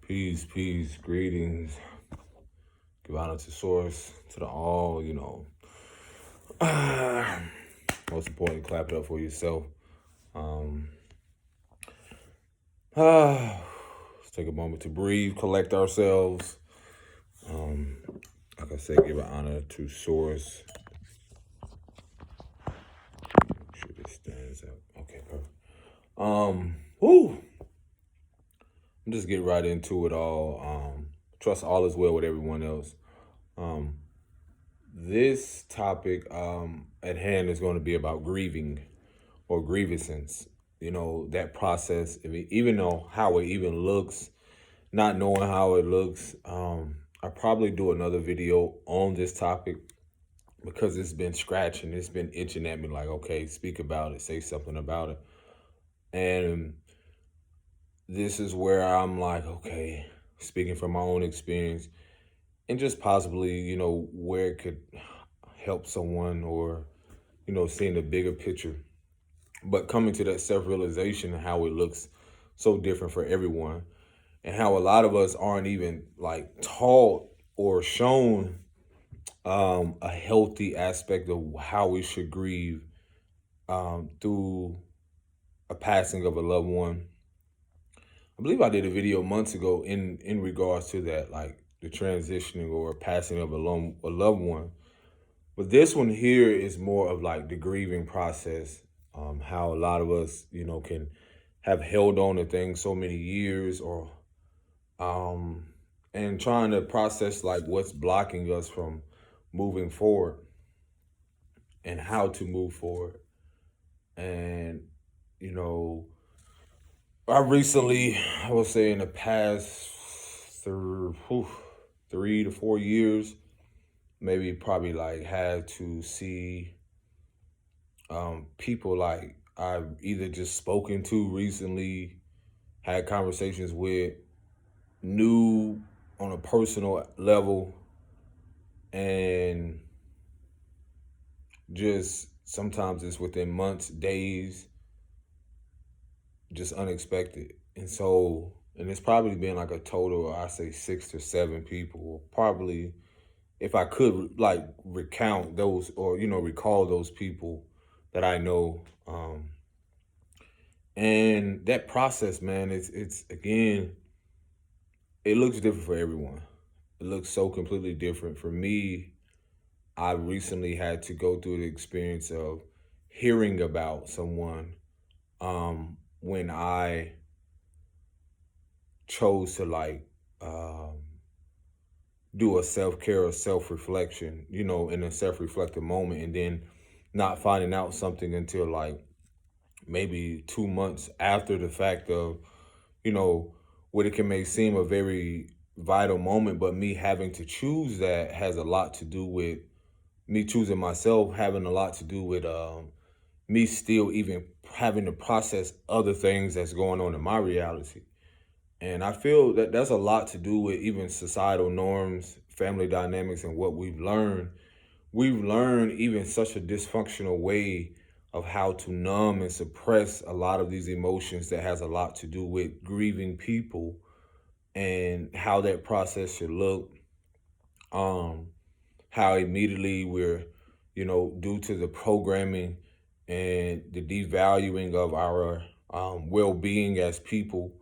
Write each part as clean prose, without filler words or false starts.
Peace, greetings. Give honor to source, to the all, most importantly, clap it up for yourself. Um, let's take a moment to breathe, collect ourselves. Um, like I said, give honor to source. Make sure this stands up. Okay, perfect. Whoo. I'm just get right into it all. Trust all is well with everyone else. Um, This topic at hand is going to be about grieving or grievances. That process, even though how it even looks, not knowing how it looks. I probably do another video on this topic because it's been scratching, it's been itching at me like, okay, speak about it, say something about it. And this is where I'm like, okay, speaking from my own experience and just possibly, where it could help someone or seeing the bigger picture, but coming to that self-realization and how it looks so different for everyone, and how a lot of us aren't even like taught or shown a healthy aspect of how we should grieve through a passing of a loved one. I believe I did a video months ago in regards to that, like the transitioning or passing of a loved one. But this one here is more of like the grieving process, how a lot of us, can have held on to things so many years or um, and trying to process like what's blocking us from moving forward and how to move forward. And, you know, I would say in the past 3 to 4 years, maybe probably like had to see people like I've either just spoken to recently, had conversations with, knew on a personal level, and just sometimes it's within months, days, just unexpected. And it's probably been like a total, I say 6 to 7 people, probably if I could like recount those or, recall those people that I know. And that process, man, it's again, it looks different for everyone. It looks so completely different. For me, I recently had to go through the experience of hearing about someone when I chose to like do a self-care or self-reflection, in a self-reflective moment, and then not finding out something until like maybe 2 months after the fact of, you know, what it can may seem a very vital moment, but me having to choose that has a lot to do with me choosing myself, having a lot to do with me still even having to process other things that's going on in my reality. And I feel that that's a lot to do with even societal norms, family dynamics, and what we've learned. We've learned even such a dysfunctional way of how to numb and suppress a lot of these emotions that has a lot to do with grieving people and how that process should look. Um, how immediately we're, due to the programming and the devaluing of our well-being as people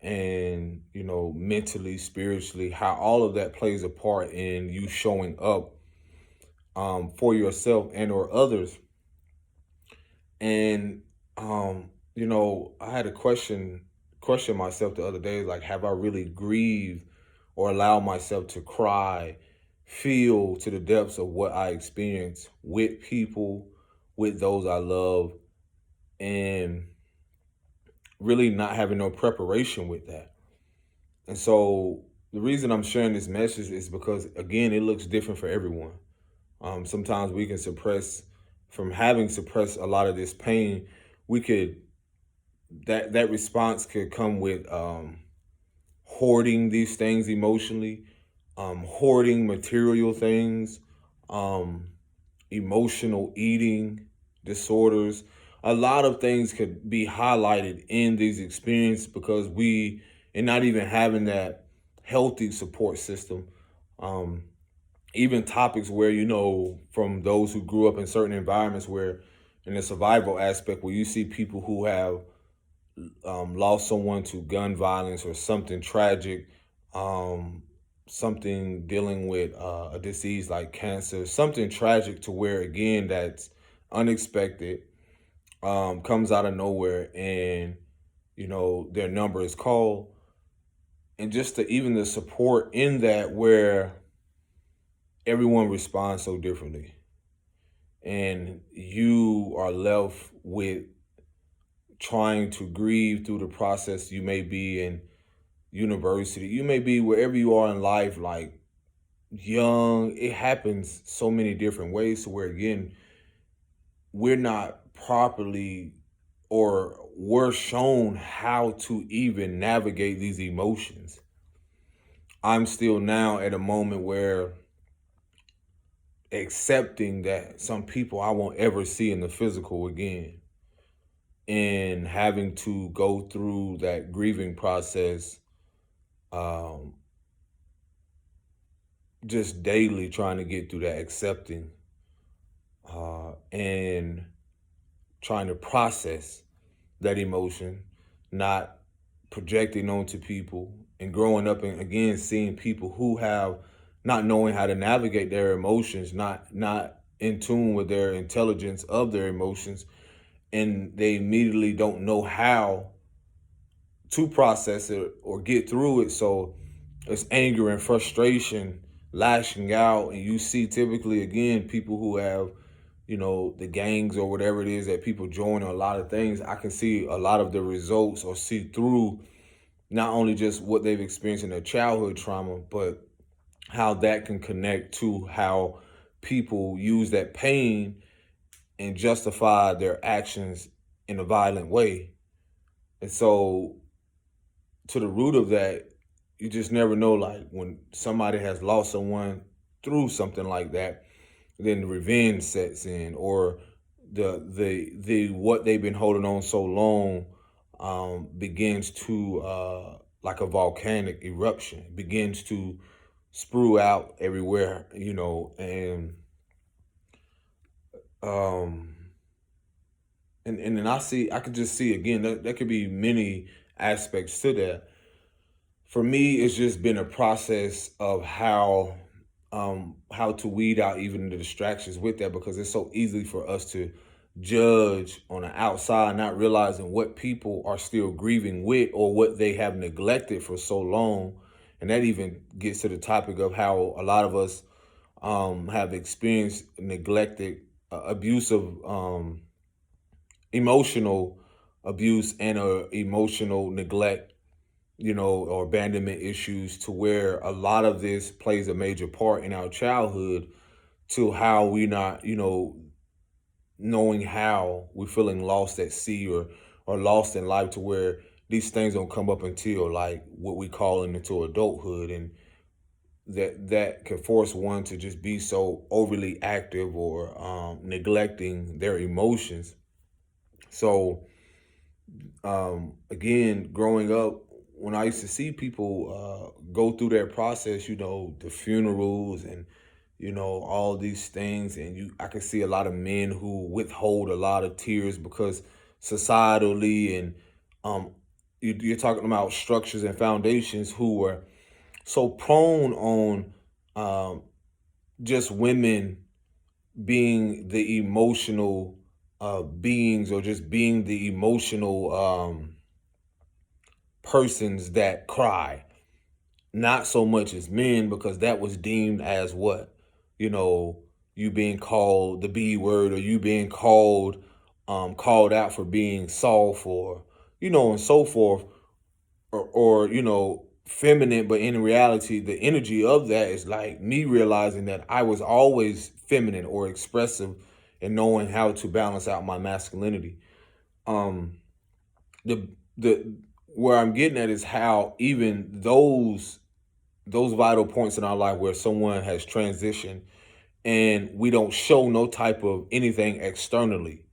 and, mentally, spiritually, how all of that plays a part in you showing up for yourself and or others. And, I had a question myself the other day, like, have I really grieved or allowed myself to cry, feel to the depths of what I experienced with people, with those I love, and really not having no preparation with that. And so the reason I'm sharing this message is because, again, it looks different for everyone. Sometimes we can from having suppressed a lot of this pain, we could, that response could come with hoarding these things emotionally, hoarding material things, um, emotional eating disorders. A lot of things could be highlighted in these experiences because and not even having that healthy support system. Um, Even topics where, from those who grew up in certain environments where, in the survival aspect, where you see people who have lost someone to gun violence or something tragic, um, something dealing with a disease like cancer, something tragic to where, again, that's unexpected, comes out of nowhere, and their number is called, and just even the support in that, where everyone responds so differently, and you are left with trying to grieve through the process. You may be in university, you may be wherever you are in life, like young. It happens so many different ways to where, again, we're not properly, or we're shown how to even navigate these emotions. I'm still now at a moment where accepting that some people I won't ever see in the physical again, and having to go through that grieving process, um, just daily trying to get through that, accepting, and trying to process that emotion, not projecting onto people, and growing up and, again, seeing people who have not knowing how to navigate their emotions, not in tune with their intelligence of their emotions, and they immediately don't know how to process it or get through it. So it's anger and frustration lashing out, and you see typically, again, people who have the gangs or whatever it is that people join, or a lot of things. I can see a lot of the results, or see through not only just what they've experienced in their childhood trauma, but how that can connect to how people use that pain and justify their actions in a violent way. And so, to the root of that, you just never know. Like, when somebody has lost someone through something like that, then the revenge sets in, or the what they've been holding on so long begins to, like a volcanic eruption, begins to sprue out everywhere, and um and then I could just see, again, that there could be many aspects to that. For me, it's just been a process of how to weed out even the distractions with that, because it's so easy for us to judge on the outside, not realizing what people are still grieving with, or what they have neglected for so long. And that even gets to the topic of how a lot of us have experienced neglected, abusive, emotional abuse, and emotional neglect, or abandonment issues, to where a lot of this plays a major part in our childhood, to how we not, knowing how we're feeling lost at sea, or lost in life, to where these things don't come up until, like, what we call into adulthood, and that can force one to just be so overly active, or neglecting their emotions. So, again, growing up, when I used to see people go through that process, the funerals, and all these things, and I can see a lot of men who withhold a lot of tears, because societally, and you're talking about structures and foundations who were so prone on, um, just women being the emotional beings, or just being the emotional persons that cry, not so much as men, because that was deemed as what, you know, you being called the B word, or you being called out for being soft, or and so forth, or feminine. But in reality, the energy of that is like me realizing that I was always feminine or expressive, and knowing how to balance out my masculinity. um the the Where I'm getting at is how even those vital points in our life where someone has transitioned, and we don't show no type of anything externally,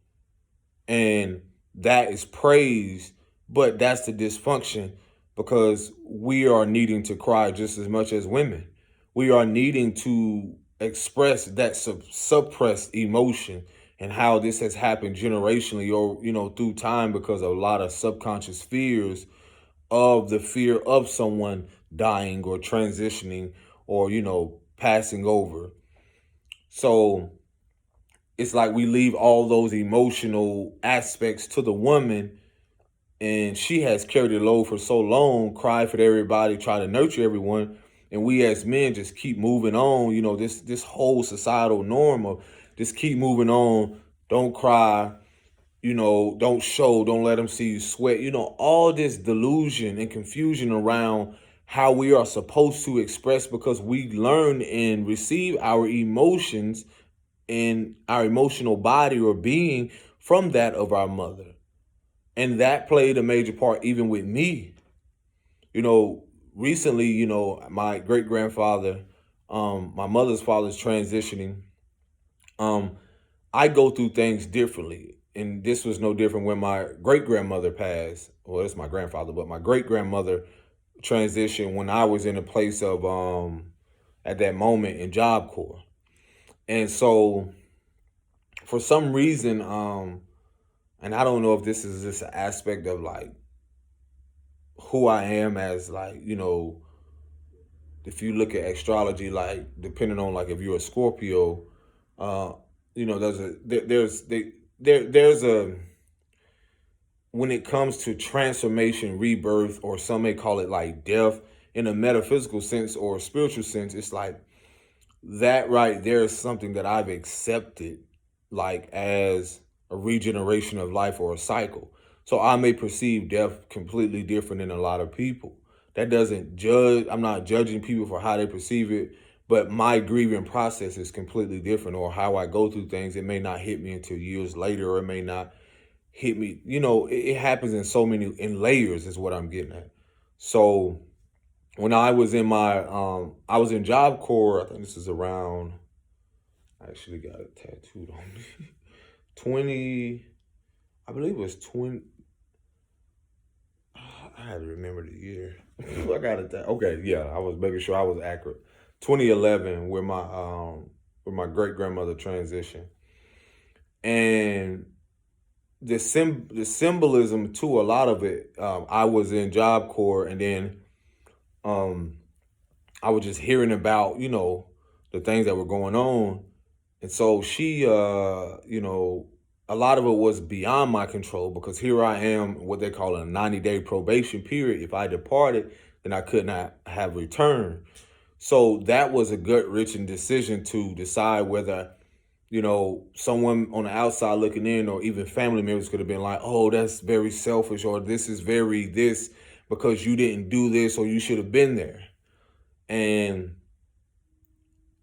and that is praised, but that's the dysfunction. because we are needing to cry just as much as women. We are needing to express that suppressed emotion, and how this has happened generationally or through time because of a lot of subconscious fears of the fear of someone dying or transitioning or passing over. So it's like we leave all those emotional aspects to the woman, and she has carried the load for so long, cried for everybody, try to nurture everyone, and we as men just keep moving on. This whole societal norm of just keep moving on, don't cry, don't show, don't let them see you sweat. All this delusion and confusion around how we are supposed to express, because we learn and receive our emotions and our emotional body or being from that of our mother. And that played a major part even with me. Recently, my great grandfather, my mother's father's transitioning. Um, I go through things differently. And this was no different when my great grandmother passed. Well, it's my grandfather, but my great grandmother transitioned when I was in a place of at that moment in Job Corps. And so for some reason, and I don't know if this is just an aspect of like who I am as like, if you look at astrology, like depending on like if you're a Scorpio, uh, there's a when it comes to transformation, rebirth, or some may call it like death in a metaphysical sense or a spiritual sense, it's like that right there is something that I've accepted like as a regeneration of life or a cycle. So I may perceive death completely different than a lot of people. That doesn't judge, I'm not judging people for how they perceive it, but my grieving process is completely different, or how I go through things. It may not hit me until years later, or it may not hit me. It happens in so many in layers is what I'm getting at. So when I was in I was in Job Corps, I think this is around, I actually got it tattooed on me. 20, I believe it was 20, I had to remember the year. I got it. Okay, yeah, I was making sure I was accurate. 2011, where my great grandmother transitioned, and the symbolism to a lot of it. I was in Job Corps, and then um, I was just hearing about the things that were going on, and so she a lot of it was beyond my control, because here I am, what they call a 90-day probation period. If I departed, then I could not have returned. So that was a gut wrenching decision to decide whether, someone on the outside looking in, or even family members could have been like, oh, that's very selfish, or this is very this, because you didn't do this, or you should have been there. And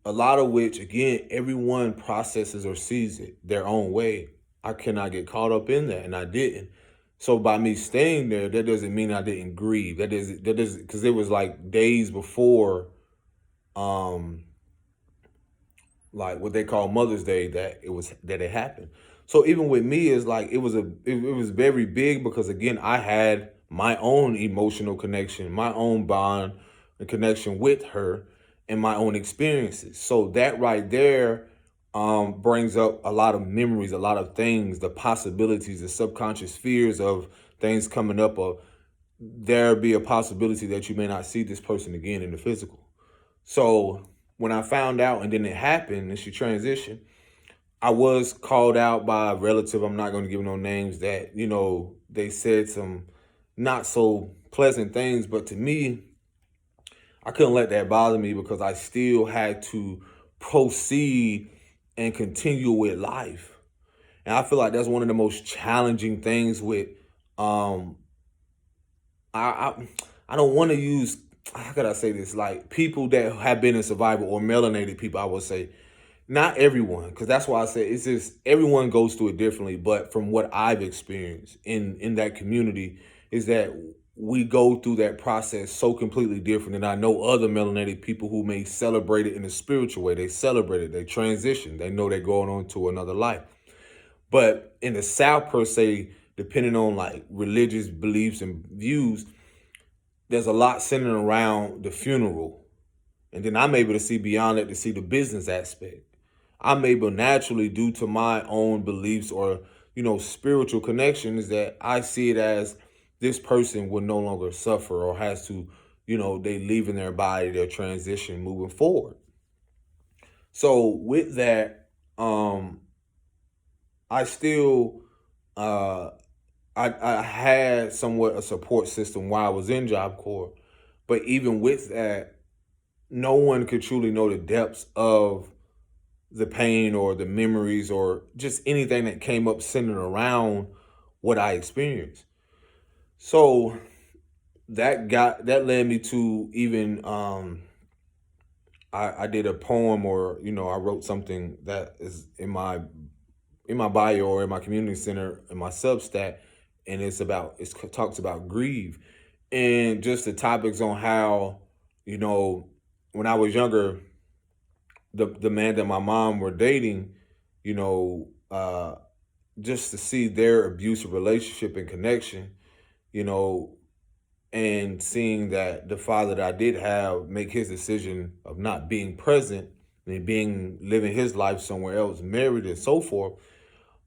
a lot of which, again, everyone processes or sees it their own way. I cannot get caught up in that, and I didn't. So by me staying there, that doesn't mean I didn't grieve. That is because it was like days before, um, like what they call Mother's Day, that it happened. So even with me, it's like it was very big, because again, I had my own emotional connection, my own bond and connection with her, and my own experiences. So that right there brings up a lot of memories, a lot of things, the possibilities, the subconscious fears of things coming up. Of there be a possibility that you may not see this person again in the physical. So when I found out and then it happened and she transitioned, I was called out by a relative. I'm not going to give no names, that, they said some not so pleasant things. But to me, I couldn't let that bother me, because I still had to proceed and continue with life. And I feel like that's one of the most challenging things with, um, I don't want to use, how could I say this, like people that have been in survival, or melanated people, I would say. Not everyone, because that's why I say it's just everyone goes through it differently. But from what I've experienced in that community, is that we go through that process so completely different. And I know other melanated people who may celebrate it in a spiritual way. They celebrate it, they transition, they know they're going on to another life. But in the South, per se, depending on like religious beliefs and views, there's a lot centered around the funeral. And then I'm able to see beyond it to see the business aspect. I'm able naturally, due to my own beliefs or, spiritual connections, that I see it as this person will no longer suffer or has to, they leaving their body, their transition moving forward. So with that, I still, uh, I had somewhat a support system while I was in Job Corps. But even with that, no one could truly know the depths of the pain or the memories or just anything that came up centered around what I experienced. So that led me to even I did a poem, or I wrote something that is in my bio or in my community center in my Substack, and it talks about grieve and just the topics on how when I was younger, the man that my mom were dating, you know, uh, just to see their abusive relationship and connection, you know, and seeing that the father that I did have make his decision of not being present and living his life somewhere else, married and so forth.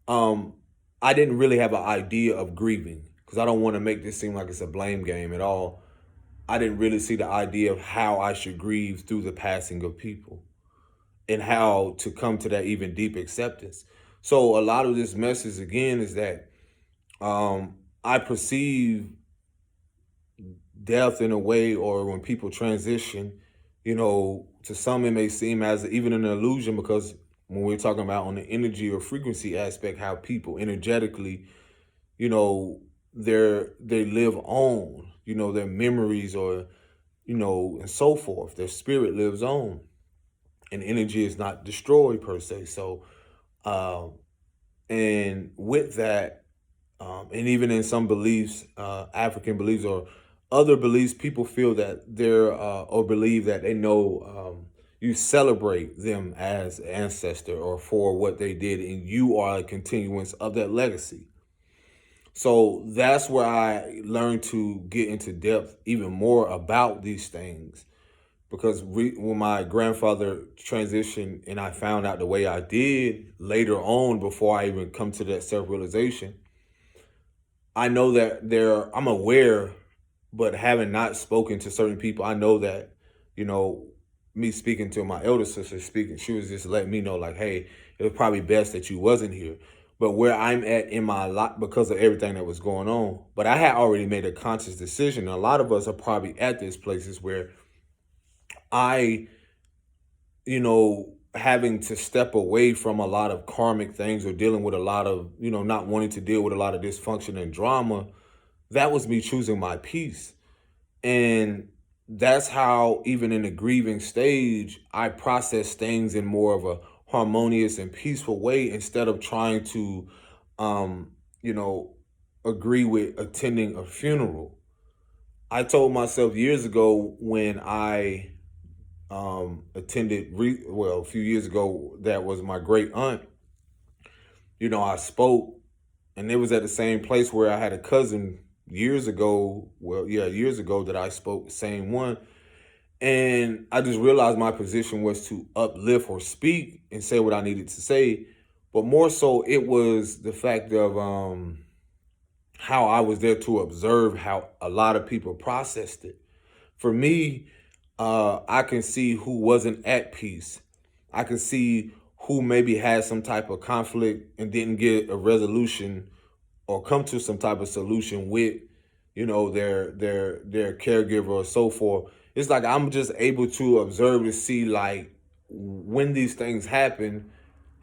Um, I didn't really have an idea of grieving because I don't want to make this seem like it's a blame game at all. I didn't really see the idea of how I should grieve through the passing of people and how to come to that even deep acceptance. So a lot of this message again is that I perceive death in a way, or when people transition, to some it may seem as even an illusion, because when we're talking about on the energy or frequency aspect, how people energetically, you know, they live on, their memories or, and so forth. Their spirit lives on, and energy is not destroyed per se. So, um, and with that, and even in some beliefs, African beliefs or other beliefs, people feel that or believe that they know, you celebrate them as ancestor or for what they did, and you are a continuance of that legacy. So that's where I learned to get into depth even more about these things, because when my grandfather transitioned and I found out the way I did later on, before I even come to that self-realization, I know that I'm aware, but having not spoken to certain people, I know that, you know, me speaking to my elder sister, she was just letting me know, like, hey, it was probably best that you wasn't here. But where I'm at in my life, because of everything that was going on, but I had already made a conscious decision. A lot of us are probably at these places where I, having to step away from a lot of karmic things or dealing with a lot of, not wanting to deal with a lot of dysfunction and drama, that was me choosing my peace. And that's how, even in the grieving stage, I process things in more of a harmonious and peaceful way, instead of trying to, um, you know, agree with attending a funeral. I told myself years ago when I attended, a few years ago, that was my great aunt. I spoke, and it was at the same place where I had a cousin years ago. Well, yeah, years ago that I spoke, the same one. And I just realized my position was to uplift or speak and say what I needed to say. But more so, it was the fact of how I was there to observe how a lot of people processed it. For me, I can see who wasn't at peace. I can see who maybe had some type of conflict and didn't get a resolution or come to some type of solution with, their caregiver or so forth. It's like I'm just able to observe to see, like, when these things happen,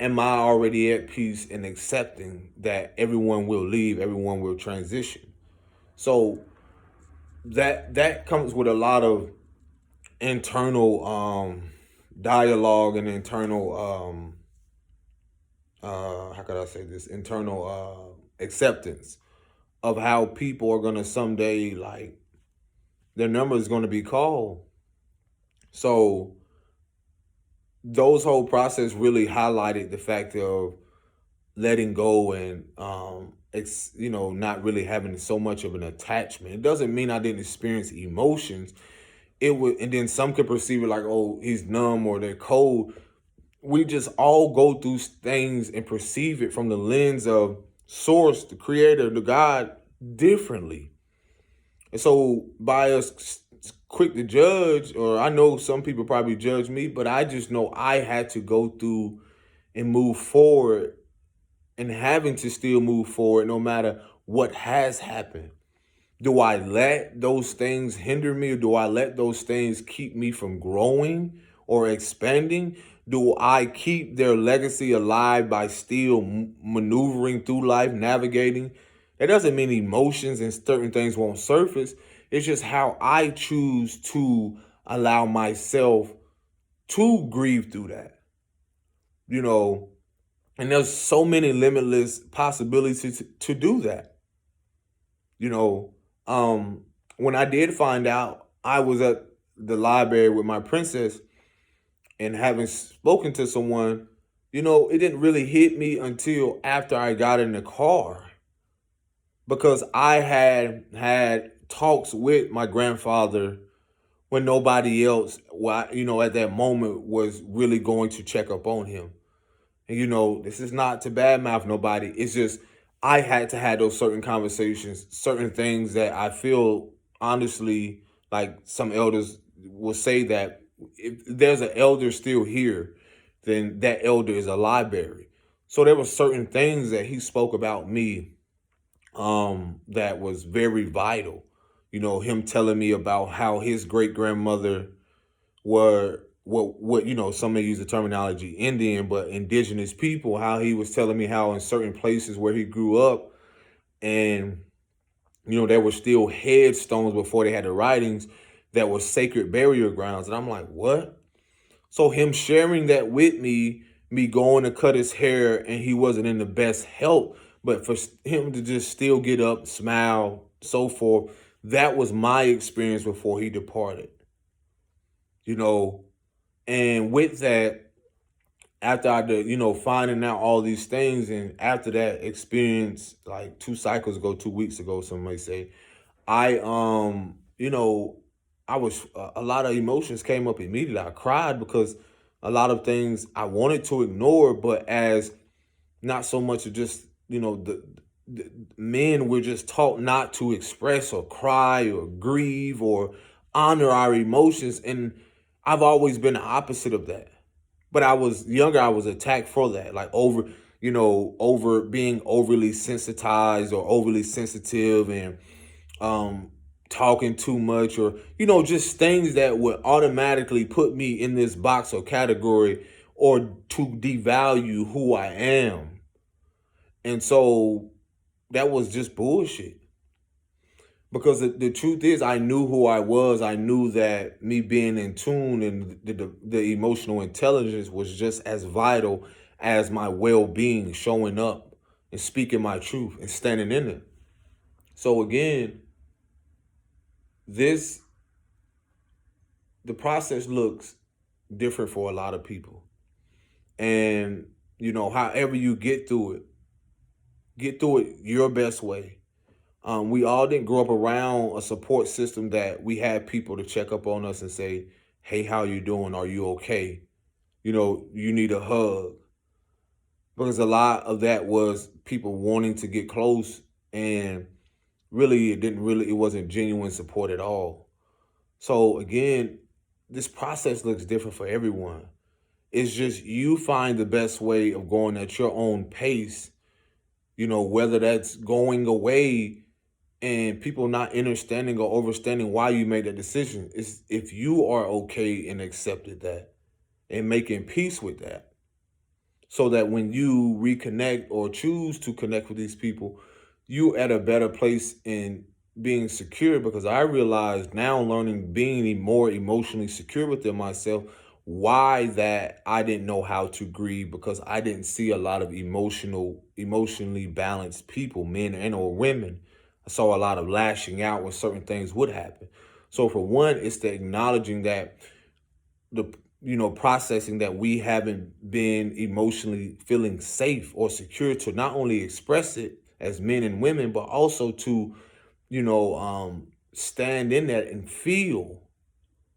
am I already at peace and accepting that everyone will leave, everyone will transition. So that comes with a lot of internal dialogue and internal how could I say this, internal acceptance of how people are gonna someday, like, their number is gonna be called. So those whole process really highlighted the fact of letting go and not really having so much of an attachment. It doesn't mean I didn't experience emotions. It would, and then some could perceive it like, oh, he's numb or they're cold. We just all go through things and perceive it from the lens of source, the creator, the God, differently. And so by us quick to judge, or I know some people probably judge me, but I just know I had to go through and move forward, and having to still move forward no matter what has happened. Do I let those things hinder me, or do I let those things keep me from growing or expanding? Do I keep their legacy alive by still maneuvering through life, navigating? That doesn't mean emotions and certain things won't surface. It's just how I choose to allow myself to grieve through that. You know, and there's so many limitless possibilities to do that. You know, when I did find out, I was at the library with my princess, and having spoken to someone, it didn't really hit me until after I got in the car, because I had talks with my grandfather when nobody else, at that moment was really going to check up on him. And this is not to badmouth nobody. It's just I had to have those certain conversations, certain things that I feel honestly, like some elders will say that if there's an elder still here, then that elder is a library. So there were certain things that he spoke about me, that was very vital. Him telling me about how his great grandmother were what some may use the terminology Indian, but indigenous people. How he was telling me how in certain places where he grew up, and there were still headstones before they had the writings that were sacred burial grounds. And I'm like, what? So him sharing that with me going to cut his hair, and he wasn't in the best health, but for him to just still get up, smile, so forth, that was my experience before he departed. You know, and with that, after I did, finding out all these things, and after that experience, like 2 cycles ago, 2 weeks ago, some may say, I, I was, a lot of emotions came up immediately. I cried because a lot of things I wanted to ignore, but as not so much of just, the men were just taught not to express or cry or grieve or honor our emotions. And I've always been the opposite of that. But I was younger, I was attacked for that, like over being overly sensitized or overly sensitive, and talking too much, or just things that would automatically put me in this box or category, or to devalue who I am. And so that was just bullshit. Because the truth is, I knew who I was. I knew that me being in tune and the emotional intelligence was just as vital as my well-being, showing up and speaking my truth and standing in it. So again, this the process looks different for a lot of people. And however you get through it your best way. We all didn't grow up around a support system that we had people to check up on us and say, hey, how you doing? Are you okay? You need a hug. Because a lot of that was people wanting to get close, and really it wasn't genuine support at all. So again, this process looks different for everyone. It's just you find the best way of going at your own pace, whether that's going away and people not understanding or overstanding why you made that decision. Is if you are okay and accepted that and making peace with that, so that when you reconnect or choose to connect with these people, you at a better place in being secure. Because I realize now, learning being more emotionally secure within myself, why that I didn't know how to grieve, because I didn't see a lot of emotionally balanced people, men and or women. I saw a lot of lashing out when certain things would happen. So for one, it's the acknowledging that the processing that we haven't been emotionally feeling safe or secure to not only express it as men and women, but also to, stand in that and feel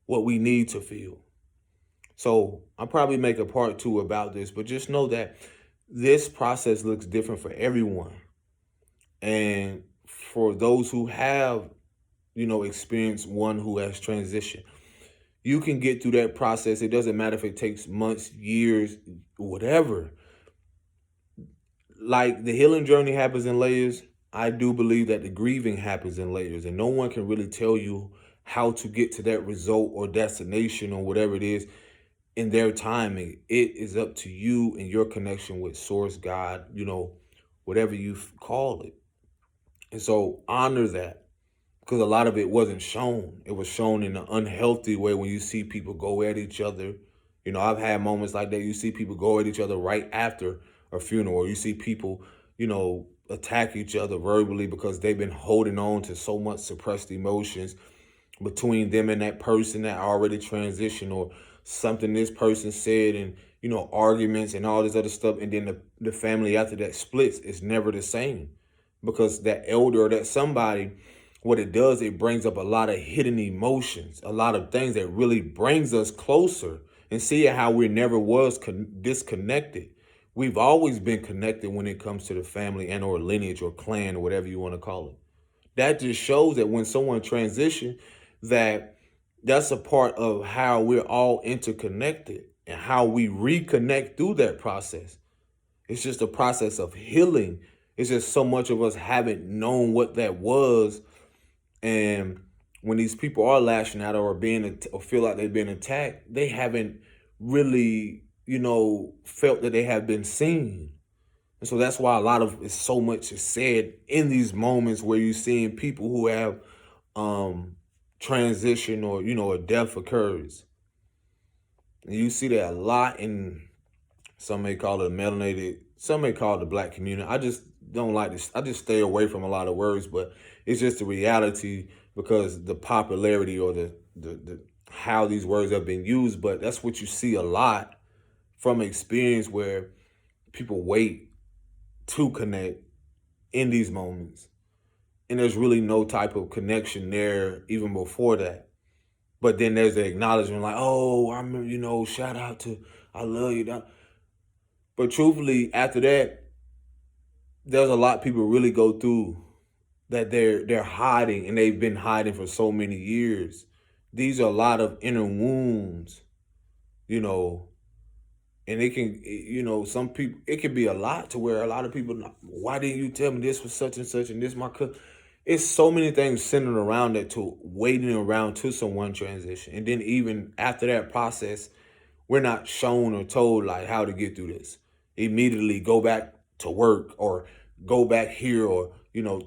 what we need to feel. So I'll probably make a part two about this, but just know that this process looks different for everyone. And for those who have, experienced one who has transitioned, you can get through that process. It doesn't matter if it takes months, years, whatever. Like the healing journey happens in layers, I do believe that the grieving happens in layers, and no one can really tell you how to get to that result or destination or whatever it is in their timing. It is up to you and your connection with Source, God, whatever you call it. And so honor that, because a lot of it wasn't shown. It was shown in an unhealthy way when you see people go at each other. I've had moments like that. You see people go at each other right after a funeral, or you see people, attack each other verbally because they've been holding on to so much suppressed emotions between them and that person that already transitioned, or something this person said, and arguments and all this other stuff, and then the family after that splits. Is never the same, because that elder or that somebody, what it does, it brings up a lot of hidden emotions, a lot of things that really brings us closer, and see how we never was disconnected. We've always been connected when it comes to the family and or lineage or clan or whatever you want to call it. That just shows that when someone transitions, that's a part of how we're all interconnected and how we reconnect through that process. It's just a process of healing. It's just so much of us haven't known what that was. And when these people are lashing out or or feel like they've been attacked, they haven't really, felt that they have been seen. And so that's why a lot of so much is said in these moments where you're seeing people who have transition, or a death occurs. And you see that a lot in, some may call it a melanated, some may call it the Black community. I just don't like this. I just stay away from a lot of words, but it's just the reality, because the popularity or the how these words have been used. But that's what you see a lot from experience, where people wait to connect in these moments, and there's really no type of connection there even before that. But then there's the acknowledgement, like, oh, I remember, shout out to, I love you. But truthfully, after that, there's a lot people really go through that they're hiding, and they've been hiding for so many years. These are a lot of inner wounds, you know, and it can, some people, it can be a lot to where a lot of people, why didn't you tell me this was such and such, and this my cousin? It's so many things centered around that, to waiting around to someone transition. And then even after that process, we're not shown or told like how to get through this. Immediately go back to work, or go back here, or,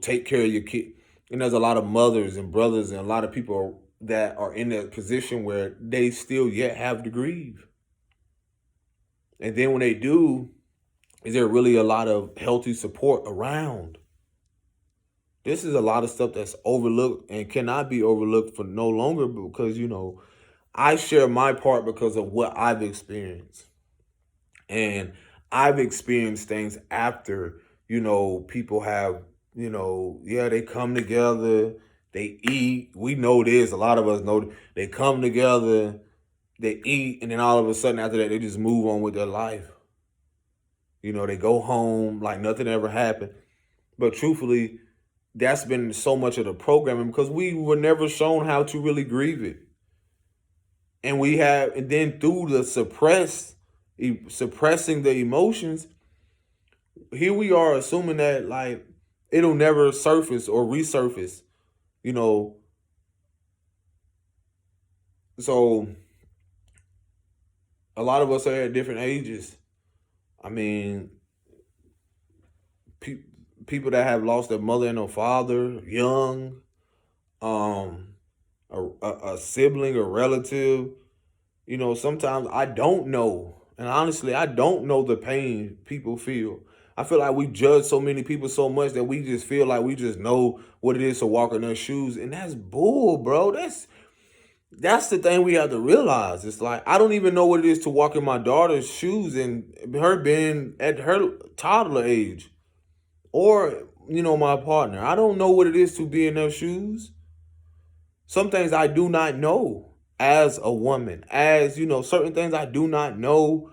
take care of your kid. And there's a lot of mothers and brothers and a lot of people that are in that position where they still yet have to grieve. And then when they do, is there really a lot of healthy support around? This is a lot of stuff that's overlooked and cannot be overlooked for no longer, because, I share my part because of what I've experienced. And I've experienced things after, people have, they come together, they eat. We know this. A lot of us know they come together, they eat, and then all of a sudden after that, they just move on with their life. They go home like nothing ever happened. But truthfully, that's been so much of the programming, because we were never shown how to really grieve it. And then through the suppressing the emotions, here we are assuming that like it'll never surface or resurface, So a lot of us are at different ages. I mean, people that have lost their mother and their father young, a sibling or relative. Sometimes I don't know. And honestly, I don't know the pain people feel. I feel like we judge so many people so much that we just feel like we just know what it is to walk in their shoes. And that's bull, bro. That's the thing we have to realize. It's like, I don't even know what it is to walk in my daughter's shoes, and her being at her toddler age, or my partner. I don't know what it is to be in their shoes. Some things I do not know as a woman, as certain things I do not know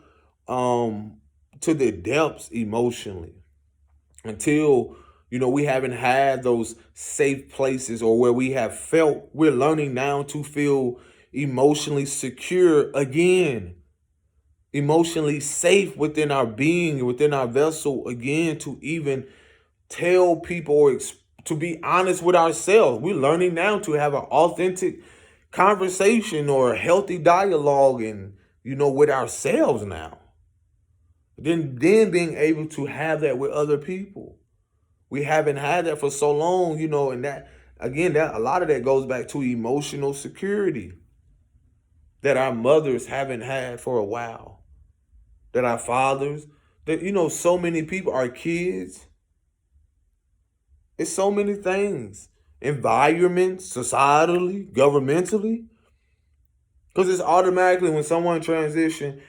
um to the depths emotionally until we haven't had those safe places, or where we have felt we're learning now to feel emotionally secure again, emotionally safe within our being, within our vessel again, to even tell people or to be honest with ourselves. We're learning now to have an authentic conversation or a healthy dialogue, and with ourselves now. Then being able to have that with other people. We haven't had that for so long, and that again, that a lot of that goes back to emotional security that our mothers haven't had for a while. That our fathers, that so many people, our kids, it's so many things. Environment, societally, governmentally. Because it's automatically when someone transition,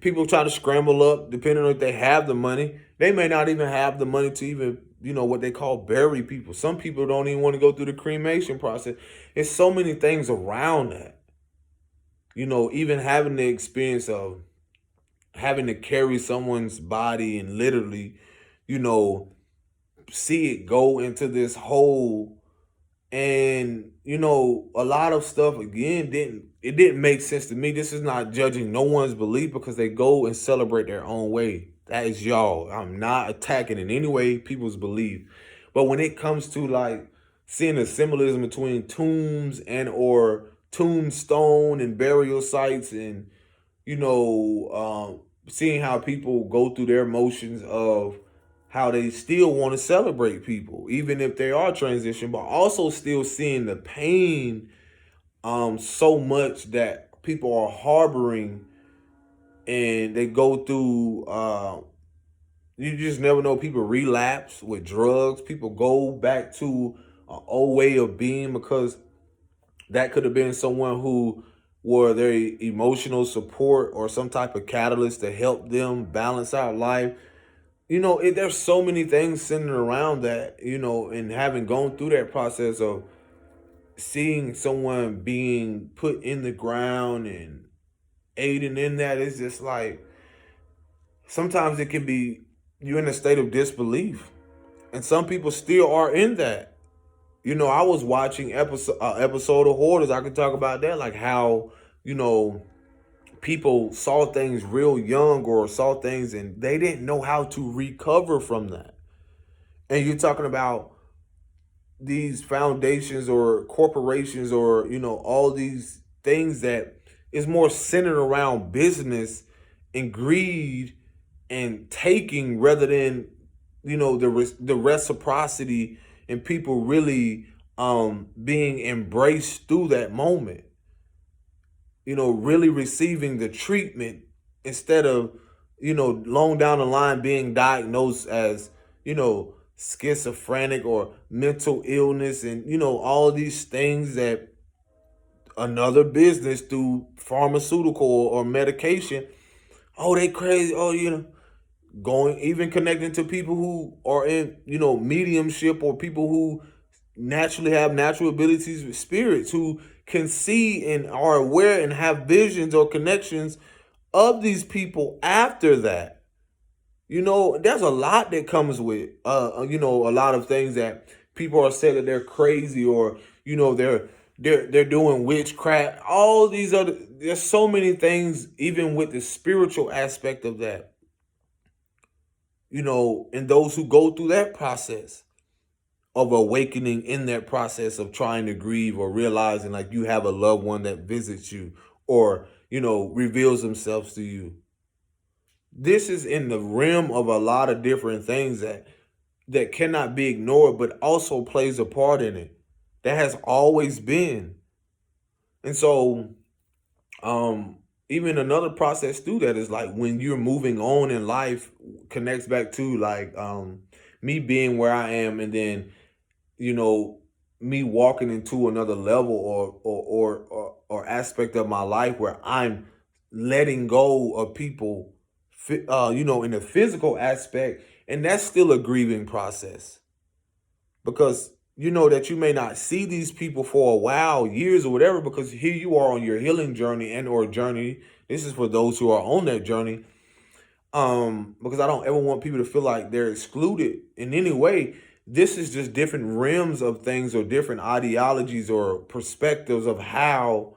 people try to scramble up, depending on if they have the money. They may not even have the money to even, what they call bury people. Some people don't even want to go through the cremation process. It's so many things around that. Even having the experience of having to carry someone's body and literally, you know, see it go into this hole. And a lot of stuff again didn't make sense to me. This is not judging no one's belief, because they go and celebrate their own way. That is y'all. I'm not attacking in any way people's belief. But when it comes to like seeing the symbolism between tombs and or tombstone and burial sites, and seeing how people go through their motions of how they still want to celebrate people, even if they are transition, but also still seeing the pain so much that people are harboring, and they go through you just never know. People relapse with drugs, people go back to an old way of being, because that could have been someone who were their emotional support or some type of catalyst to help them balance out life. There's so many things centered around that, and having gone through that process of seeing someone being put in the ground and aiding in that, is just like sometimes it can be you're in a state of disbelief, and some people still are in that. I was watching episode of Hoarders. I could talk about that, like how people saw things real young, or saw things and they didn't know how to recover from that. And you're talking about these foundations or corporations, or all these things that is more centered around business and greed and taking, rather than the reciprocity, and people really being embraced through that moment, really receiving the treatment, instead of long down the line being diagnosed as schizophrenic or mental illness, and all these things that another business through pharmaceutical or medication. Oh, they crazy. Oh, going, even connecting to people who are in mediumship, or people who naturally have natural abilities with spirits, who can see and are aware and have visions or connections of these people after that. There's a lot that comes with a lot of things that people are saying that they're crazy, or they're doing witchcraft. All these other, there's so many things, even with the spiritual aspect of that. And those who go through that process of awakening, in that process of trying to grieve, or realizing like you have a loved one that visits you, or reveals themselves to you. This is in the realm of a lot of different things that cannot be ignored, but also plays a part in it. That has always been. And so even another process through that is like when you're moving on in life, connects back to like me being where I am, and then you know me walking into another level, or aspect of my life where I'm letting go of people, in the physical aspect, and that's still a grieving process. because you know that you may not see these people for a while, years or whatever, because here you are on your healing journey and or journey. This is for those who are on that journey. Because I don't ever want people to feel like they're excluded in any way. This is just different realms of things or different ideologies or perspectives of how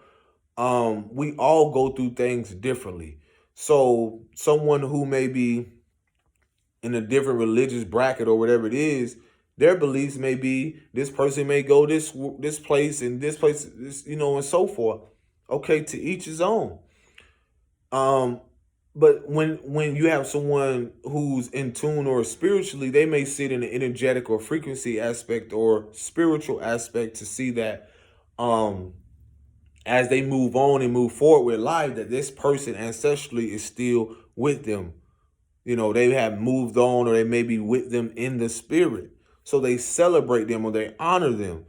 we all go through things differently. So someone who may be in a different religious bracket or whatever it is, their beliefs may be this person may go this place and this place, this, and so forth. Okay, to each his own. Um, but when you have someone who's in tune or spiritually, they may sit in the energetic or frequency aspect or spiritual aspect to see that um as they move on and move forward with life, that this person ancestrally is still with them. They have moved on or they may be with them in the spirit. So they celebrate them or they honor them.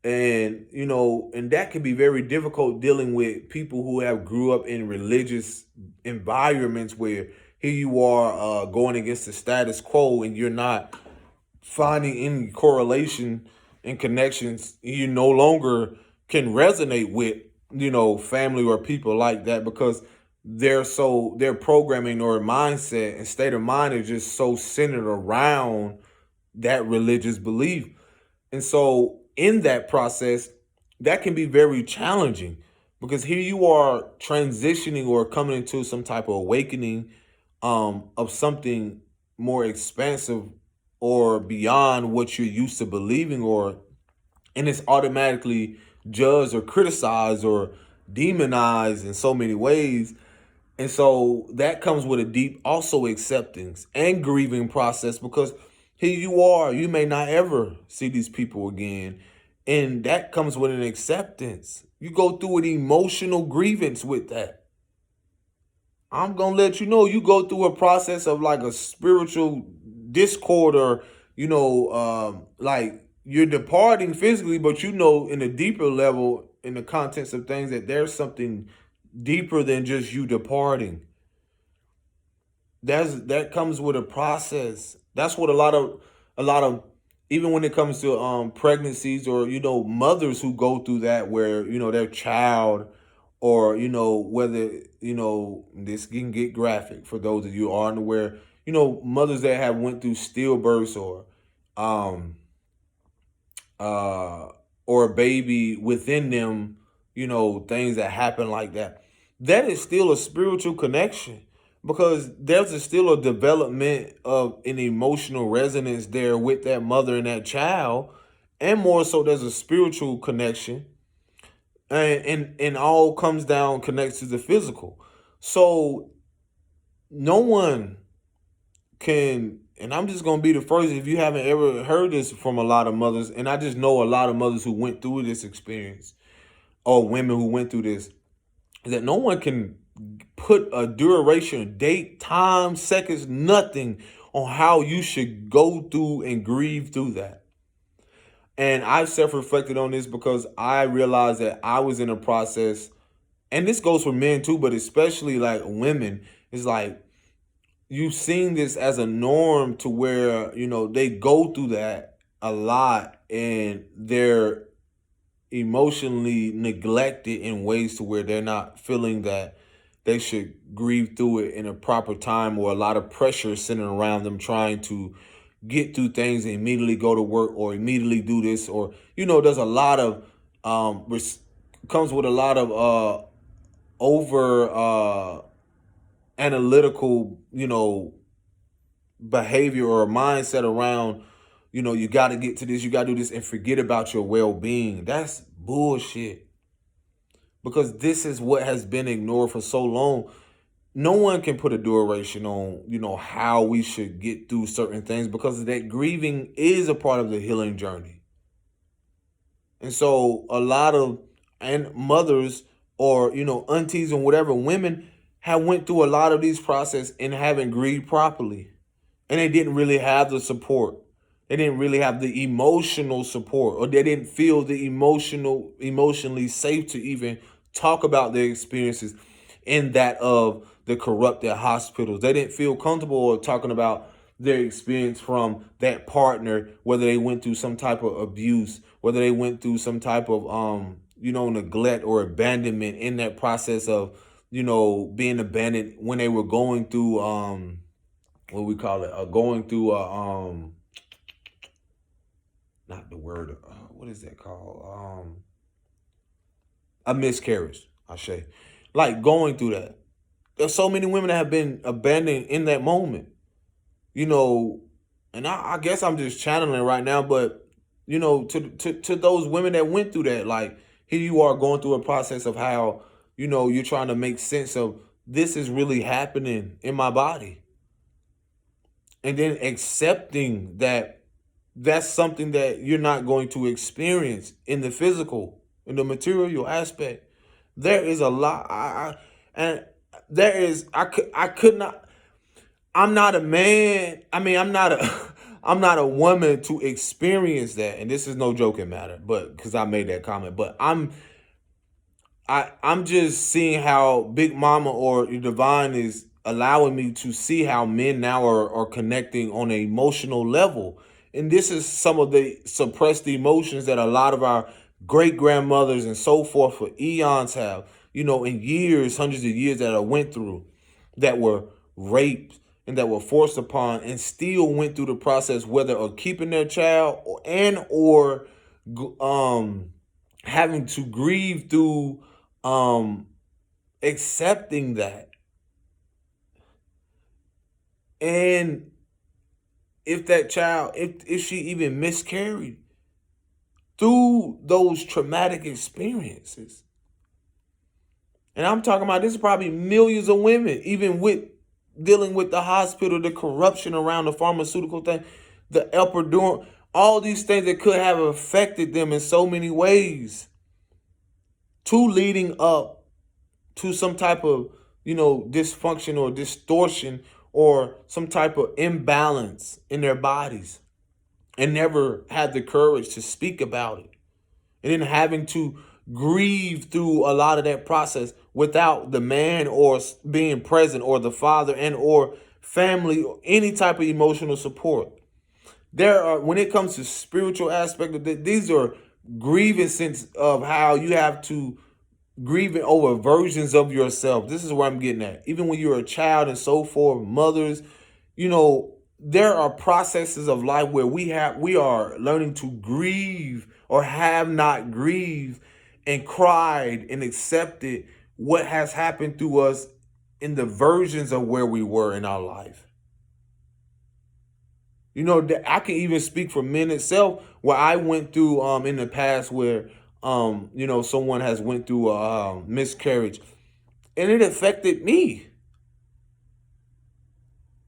And that can be very difficult dealing with people who have grew up in religious environments where here you are going against the status quo and you're not finding any correlation and connections. You no longer can resonate with family or people like that because their programming or mindset and state of mind is just so centered around that religious belief. And so in that process, that can be very challenging because here you are transitioning or coming into some type of awakening of something more expansive or beyond what you're used to believing, or and it's automatically judged or criticized or demonized in so many ways. And so that comes with a deep also acceptance and grieving process because here you are, you may not ever see these people again. And that comes with an acceptance. You go through an emotional grievance with that. I'm going to let you know, you go through a process of like a spiritual discord or, like you're departing physically, but in a deeper level, in the contents of things, that there's something deeper than just you departing. That comes with a process. That's what a lot of even when it comes to pregnancies or mothers who go through that, where their child, or whether this can get graphic for those of you who aren't aware, mothers that have went through stillbirths um uh or a baby within them, things that happen like that. That is still a spiritual connection because still a development of an emotional resonance there with that mother and that child. And more so, there's a spiritual connection, and all comes down, connects to the physical. So no one can, and I'm just gonna be the first, if you haven't ever heard this from a lot of mothers, and I just know a lot of mothers who went through this experience, or women who went through this, is that no one can put a duration, date, time, seconds, nothing on how you should go through and grieve through that. And I self-reflected on this because I realized that I was in a process, and this goes for men too, but especially like women. It's like you've seen this as a norm to where they go through that a lot, and they're emotionally neglected in ways to where they're not feeling that they should grieve through it in a proper time, or a lot of pressure centered around them trying to get through things and immediately go to work or immediately do this, or there's a lot of comes with a lot of over analytical behavior or mindset around you got to get to this, you got to do this, and forget about your well-being. That's bullshit, because this is what has been ignored for so long. No one can put a duration on how we should get through certain things, because that grieving is a part of the healing journey. And so a lot of and mothers, or aunties and whatever, women have went through a lot of these processes and haven't grieved properly, and they didn't really have the support. They didn't really have the emotional support, or they didn't feel the emotionally safe to even talk about their experiences in that of the corrupted hospitals. They didn't feel comfortable talking about their experience from that partner, whether they went through some type of abuse, whether they went through some type of neglect or abandonment in that process of being abandoned when they were going through what we call it, going through not the word, what is that called, a miscarriage, I say, like going through that. There's so many women that have been abandoned in that moment, you know, and I guess I'm just channeling right now, but to those women that went through that, like here you are going through a process of how, you're trying to make sense of this is really happening in my body. And then accepting that that's something that you're not going to experience in the physical, in the material aspect. There is a lot, and there is, I could not, I'm not a man. I mean, I'm not a, I'm not a woman to experience that. And this is no joking matter, but because I made that comment, but I'm just seeing how Big Mama or Divine is allowing me to see how men now are connecting on an emotional level. And this is some of the suppressed emotions that a lot of our great grandmothers and so forth for eons have, in years, hundreds of years that I went through, that were raped and that were forced upon and still went through the process, whether of keeping their child or having to grieve through um accepting that. And if that child, if she even miscarried through those traumatic experiences, and I'm talking about, this is probably millions of women, even with dealing with the hospital, the corruption around the pharmaceutical thing, the epidural, all these things that could have affected them in so many ways, to leading up to some type of, dysfunction or distortion or some type of imbalance in their bodies, and never had the courage to speak about it. And then having to grieve through a lot of that process without the man or being present, or the father and or family, or any type of emotional support. There are, when it comes to spiritual aspect of it, these are grievances of how you have to grieving over versions of yourself. This is where I'm getting at. Even when you're a child and so forth, mothers, there are processes of life where we are learning to grieve, or have not grieved and cried and accepted what has happened to us in the versions of where we were in our life. I can even speak for men itself, where I went through in the past, where someone has went through a miscarriage, and it affected me.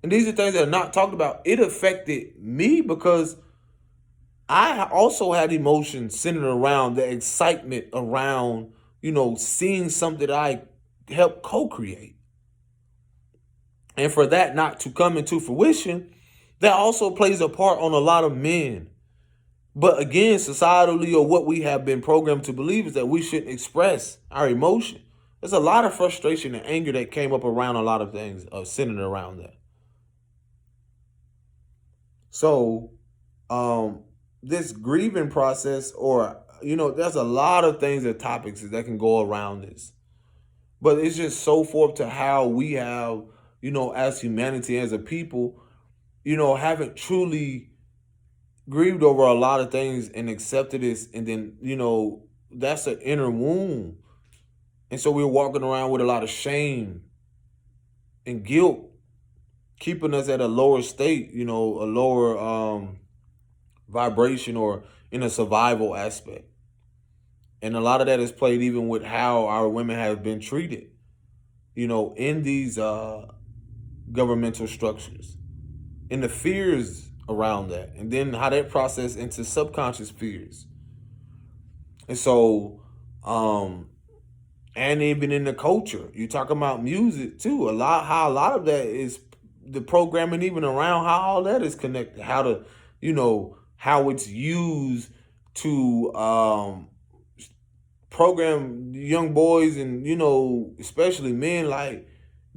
And these are things that are not talked about. It affected me because I also had emotions centered around the excitement around, seeing something that I helped co-create. And for that not to come into fruition, that also plays a part on a lot of men. But again, societally, or what we have been programmed to believe, is that we shouldn't express our emotion. There's a lot of frustration and anger that came up around a lot of things centered around that. So, this grieving process, or, there's a lot of things and topics that can go around this. But it's just so forth to how we have, as humanity, as a people, haven't truly grieved over a lot of things and accepted this. And then, that's an inner wound. And so we're walking around with a lot of shame and guilt, keeping us at a lower state, a lower vibration, or in a survival aspect. And a lot of that is played even with how our women have been treated, in these governmental structures, and the fears around that, and then how that process into subconscious fears. And so, and even in the culture, you talk about music too. How a lot of that is the programming, even around how all that is connected, how to, how it's used to program young boys, and especially men, like,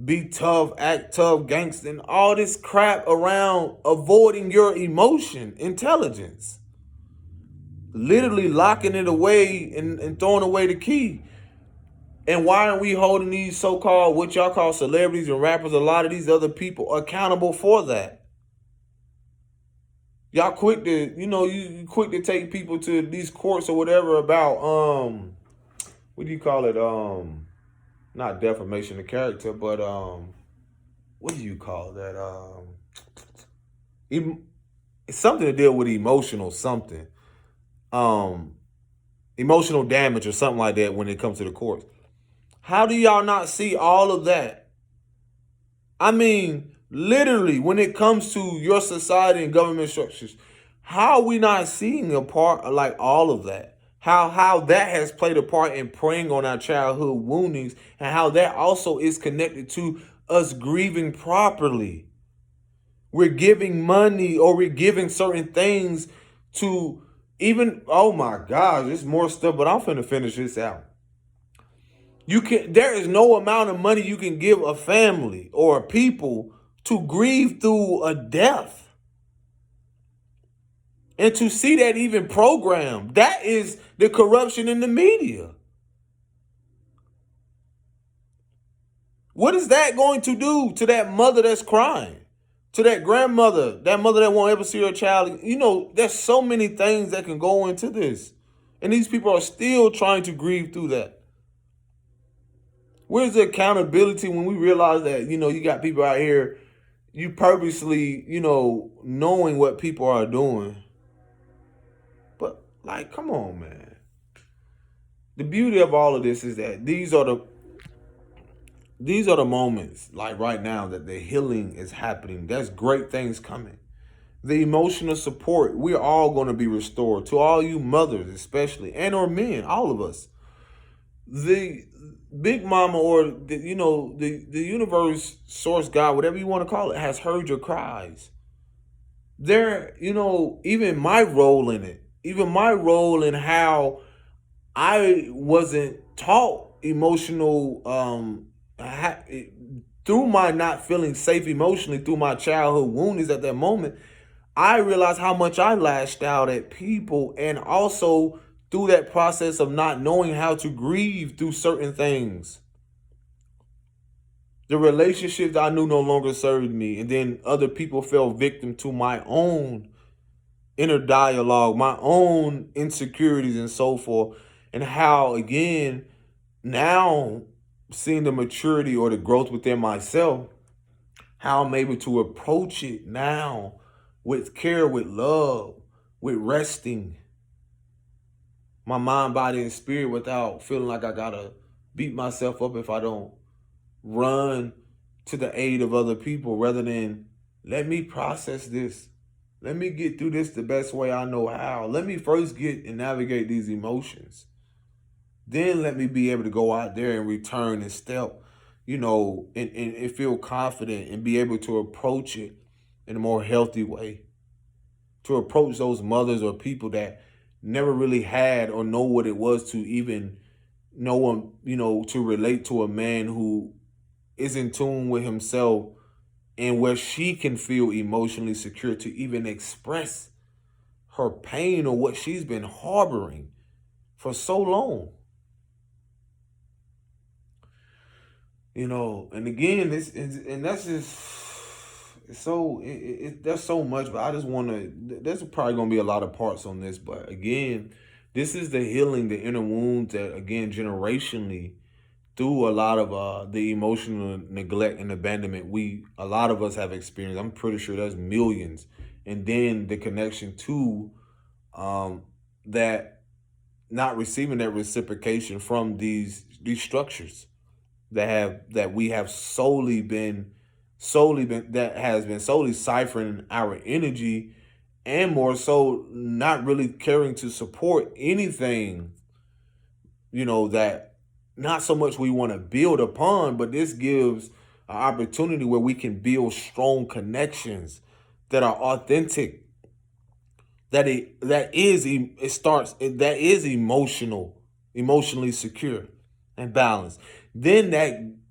be tough, act tough, gangster, and all this crap around avoiding your emotion, intelligence. Literally locking it away and throwing away the key. And why aren't we holding these so-called, what y'all call celebrities and rappers, a lot of these other people accountable for that? Y'all quick to, you quick to take people to these courts or whatever about, what do you call it? Not defamation of character, but, what do you call that? It's something to deal with emotional something. Emotional damage or something like that when it comes to the courts. How do y'all not see all of that? I mean, literally, when it comes to your society and government structures, how are we not seeing a part like all of that? How that has played a part in preying on our childhood woundings, and how that also is connected to us grieving properly. We're giving money or we're giving certain things to even, oh my gosh, there's more stuff, but I'm finna finish this out. There is no amount of money you can give a family or a people to grieve through a death. And to see that even programmed, that is the corruption in the media. What is that going to do to that mother that's crying? To that grandmother, that mother that won't ever see her child? There's so many things that can go into this. And these people are still trying to grieve through that. Where's the accountability when we realize that, you got people out here, you purposely, knowing what people are doing. But, like, come on, man. The beauty of all of this is that these are the moments, like right now, that the healing is happening. There's great things coming. The emotional support, we're all going to be restored. To all you mothers especially, and or men, all of us. The Big Mama or the universe, source, God, whatever you want to call it, has heard your cries. There, even my role in it, even my role in how I wasn't taught emotional, through my not feeling safe emotionally, through my childhood wounds at that moment, I realized how much I lashed out at people, and also through that process of not knowing how to grieve through certain things. The relationships I knew no longer served me, and then other people fell victim to my own inner dialogue, my own insecurities and so forth, and how, again, now seeing the maturity or the growth within myself, how I'm able to approach it now with care, with love, with resting my mind, body, and spirit without feeling like I gotta beat myself up if I don't run to the aid of other people, rather than let me process this. Let me get through this the best way I know how. Let me first get and navigate these emotions. Then let me be able to go out there and return and step, and feel confident and be able to approach it in a more healthy way. To approach those mothers or people that never really had or know what it was to even know, to relate to a man who is in tune with himself, and where she can feel emotionally secure to even express her pain or what she's been harboring for so long. And again, that's just, there's so much, but I just want to, there's probably going to be a lot of parts on this, but again, this is the healing, the inner wounds that, again, generationally, through a lot of the emotional neglect and abandonment, a lot of us have experienced. I'm pretty sure there's millions. And then the connection to that, not receiving that reciprocation from these structures that we have solely been ciphering our energy, and more so not really caring to support anything, that not so much we want to build upon, but this gives an opportunity where we can build strong connections that are authentic, that is emotionally secure and balanced. Then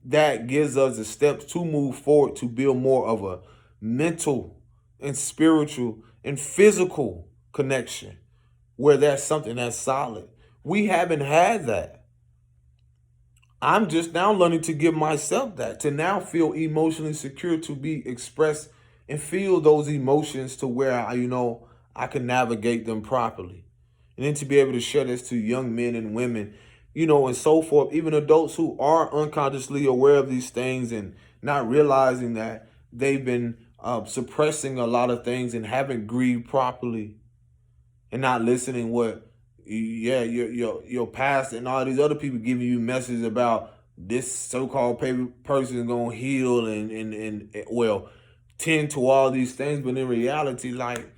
that gives us the steps to move forward to build more of a mental and spiritual and physical connection where that's something that's solid. We haven't had that. I'm just now learning to give myself that, to now feel emotionally secure, to be expressed and feel those emotions to where I can navigate them properly. And then to be able to share this to young men and women, and so forth, even adults who are unconsciously aware of these things and not realizing that they've been suppressing a lot of things and haven't grieved properly and not listening what your pastor and all these other people giving you messages about this so-called person is gonna heal and well tend to all these things, but in reality, like,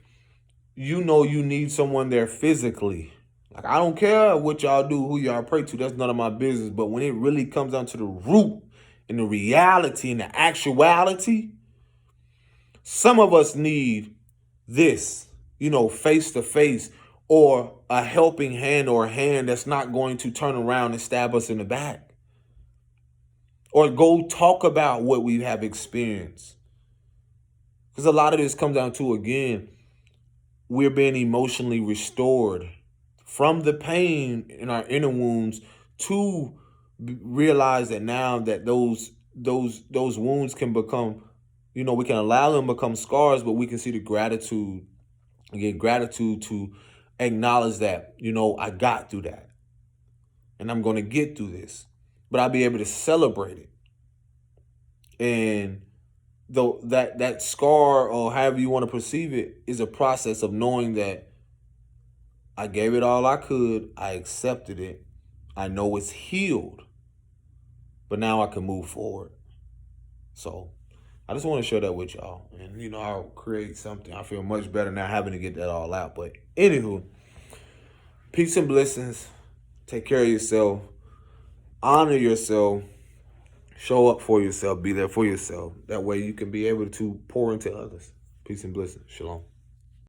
you need someone there physically. Like, I don't care what y'all do, who y'all pray to, that's none of my business. But when it really comes down to the root and the reality and the actuality, some of us need this, face to face, or a helping hand, or a hand that's not going to turn around and stab us in the back. Or go talk about what we have experienced. Because a lot of this comes down to, again, we're being emotionally restored from the pain in our inner wounds to realize that now that those wounds can become, we can allow them to become scars, but we can see the gratitude, again, gratitude to acknowledge that, I got through that and I'm going to get through this, but I'll be able to celebrate it. And though that scar, or however you want to perceive it, is a process of knowing that I gave it all I could, I accepted it, I know it's healed, but now I can move forward. So I just want to share that with y'all. And, I'll create something. I feel much better now having to get that all out. But anywho, peace and blessings. Take care of yourself. Honor yourself. Show up for yourself. Be there for yourself. That way you can be able to pour into others. Peace and blessings. Shalom.